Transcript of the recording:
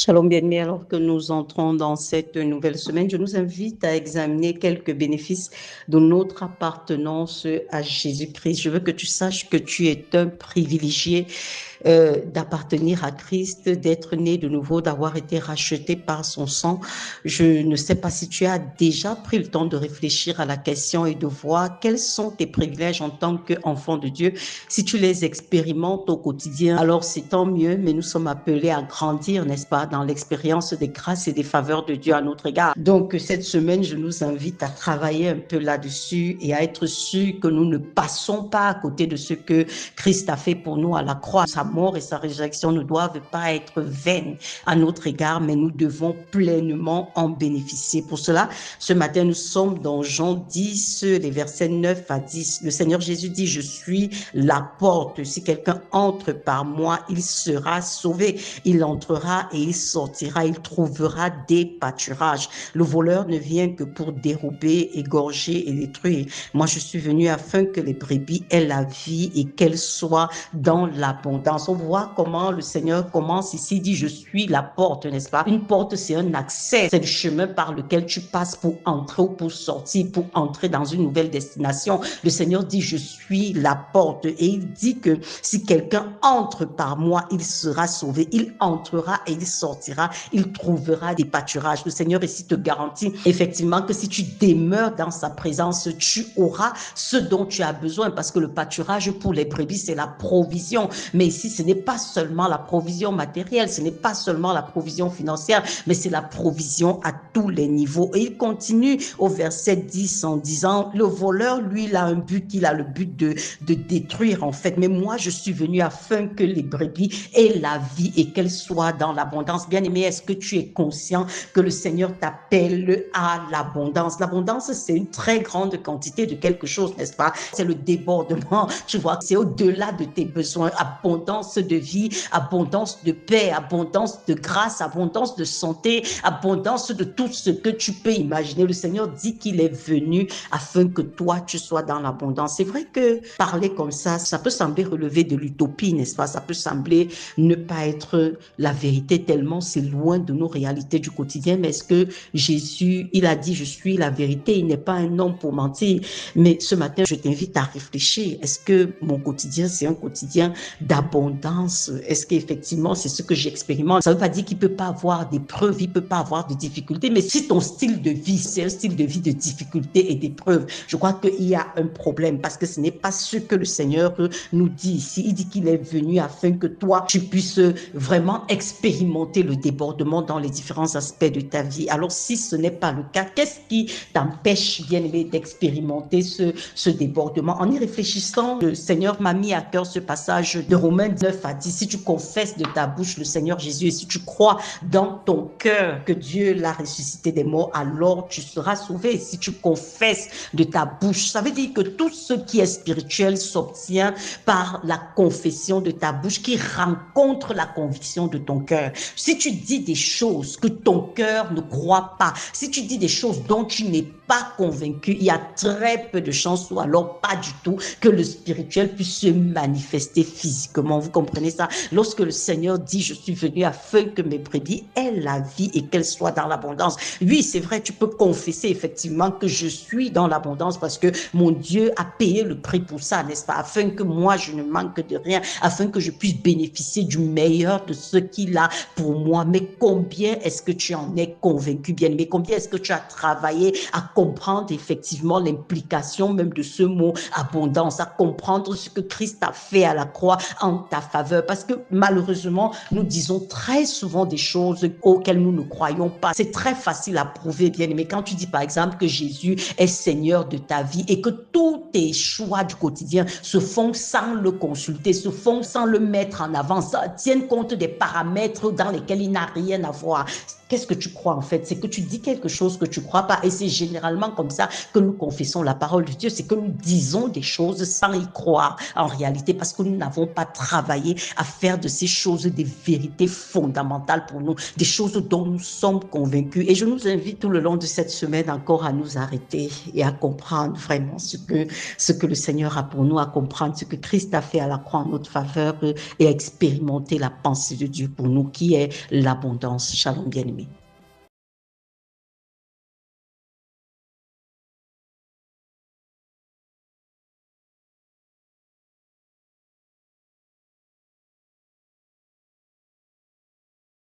Shalom bien-aimés, alors que nous entrons dans cette nouvelle semaine, je nous invite à examiner quelques bénéfices de notre appartenance à Jésus-Christ. Je veux que tu saches que tu es un privilégié d'appartenir à Christ, d'être né de nouveau, d'avoir été racheté par son sang. Je ne sais pas si tu as déjà pris le temps de réfléchir à la question et de voir quels sont tes privilèges en tant qu'enfant de Dieu. Si tu les expérimentes au quotidien, alors c'est tant mieux, mais nous sommes appelés à grandir, n'est-ce pas, dans l'expérience des grâces et des faveurs de Dieu à notre égard. Donc, cette semaine, je nous invite à travailler un peu là-dessus et à être sûr que nous ne passons pas à côté de ce que Christ a fait pour nous à la croix. Sa mort et sa résurrection ne doivent pas être vaines à notre égard, mais nous devons pleinement en bénéficier. Pour cela, ce matin, nous sommes dans Jean 10, les versets 9 à 10. Le Seigneur Jésus dit, je suis la porte. Si quelqu'un entre par moi, il sera sauvé. Il entrera et il sortira. Il trouvera des pâturages. Le voleur ne vient que pour dérober, égorger et détruire. Moi, je suis venu afin que les brebis aient la vie et qu'elles soient dans l'abondance. On voit comment le Seigneur commence ici, il dit, je suis la porte, n'est-ce pas? Une porte, c'est un accès, c'est le chemin par lequel tu passes pour entrer ou pour sortir, pour entrer dans une nouvelle destination. Le Seigneur dit, je suis la porte, et il dit que si quelqu'un entre par moi, il sera sauvé, il entrera et il sortira, il trouvera des pâturages. Le Seigneur ici te garantit effectivement que si tu demeures dans sa présence, tu auras ce dont tu as besoin, parce que le pâturage pour les brebis, c'est la provision. Mais ici, ce n'est pas seulement la provision matérielle, ce n'est pas seulement la provision financière, mais c'est la provision à tous les niveaux. Et il continue au verset 10 en disant, le voleur, lui, il a un but, il a le but de détruire en fait. Mais moi, je suis venu afin que les brebis aient la vie et qu'elles soient dans l'abondance. Bien-aimé, est-ce que tu es conscient que le Seigneur t'appelle à l'abondance? L'abondance, c'est une très grande quantité de quelque chose, n'est-ce pas? C'est le débordement, tu vois, c'est au-delà de tes besoins. Abondance de vie, abondance de paix, abondance de grâce, abondance de santé, abondance de tout ce que tu peux imaginer. Le Seigneur dit qu'il est venu afin que toi, tu sois dans l'abondance. C'est vrai que parler comme ça peut sembler relever de l'utopie, n'est-ce pas? Ça peut sembler ne pas être la vérité tellement c'est loin de nos réalités du quotidien. Mais est-ce que Jésus, il a dit, je suis la vérité, il n'est pas un homme pour mentir. Mais ce matin, je t'invite à réfléchir. Est-ce que mon quotidien, c'est un quotidien d'abondance? Est-ce qu'effectivement, c'est ce que j'expérimente? Ça ne veut pas dire qu'il ne peut pas avoir des preuves, il ne peut pas avoir de difficultés. Mais si ton style de vie, c'est un style de vie de difficultés et d'épreuves, je crois qu'il y a un problème, parce que ce n'est pas ce que le Seigneur nous dit ici. Il dit qu'il est venu afin que toi, tu puisses vraiment expérimenter le débordement dans les différents aspects de ta vie. Alors, si ce n'est pas le cas, qu'est-ce qui t'empêche, bien aimé, d'expérimenter ce débordement? En y réfléchissant, le Seigneur m'a mis à cœur ce passage de Romains 9 à 10. Si tu confesses de ta bouche le Seigneur Jésus et si tu crois dans ton cœur que Dieu l'a ressuscité des morts, alors tu seras sauvé. Si tu confesses de ta bouche, ça veut dire que tout ce qui est spirituel s'obtient par la confession de ta bouche qui rencontre la conviction de ton cœur. Si tu dis des choses que ton cœur ne croit pas, si tu dis des choses dont tu n'es pas convaincu, il y a très peu de chances, ou alors pas du tout, que le spirituel puisse se manifester physiquement. Vous comprenez ça? Lorsque le Seigneur dit, je suis venu afin que mes brebis aient la vie et qu'elles soient dans l'abondance. Oui, c'est vrai, tu peux confesser effectivement que je suis dans l'abondance parce que mon Dieu a payé le prix pour ça, n'est-ce pas? Afin que moi, je ne manque de rien, afin que je puisse bénéficier du meilleur de ce qu'il a pour moi. Mais combien est-ce que tu en es convaincu, bien-aimé? Combien est-ce que tu as travaillé à comprendre effectivement l'implication même de ce mot abondance, à comprendre ce que Christ a fait à la croix en ta faveur? Parce que malheureusement, nous disons très souvent des choses auxquelles nous ne croyons pas. C'est très facile à prouver, bien-aimé. Quand tu dis par exemple que Jésus est Seigneur de ta vie et que tous tes choix du quotidien se font sans le consulter, se font sans le mettre en avant, tiennent compte des paramètres dans lesquels il n'a rien à voir. Qu'est-ce que tu crois en fait? C'est que tu dis quelque chose que tu ne crois pas. Et c'est généralement comme ça que nous confessons la parole de Dieu. C'est que nous disons des choses sans y croire en réalité, parce que nous n'avons pas travaillé à faire de ces choses des vérités fondamentales pour nous, des choses dont nous sommes convaincus. Et je nous invite tout le long de cette semaine encore à nous arrêter et à comprendre vraiment ce que le Seigneur a pour nous, à comprendre ce que Christ a fait à la croix en notre faveur et à expérimenter la pensée de Dieu pour nous, qui est l'abondance. Shalom, bien-aimé.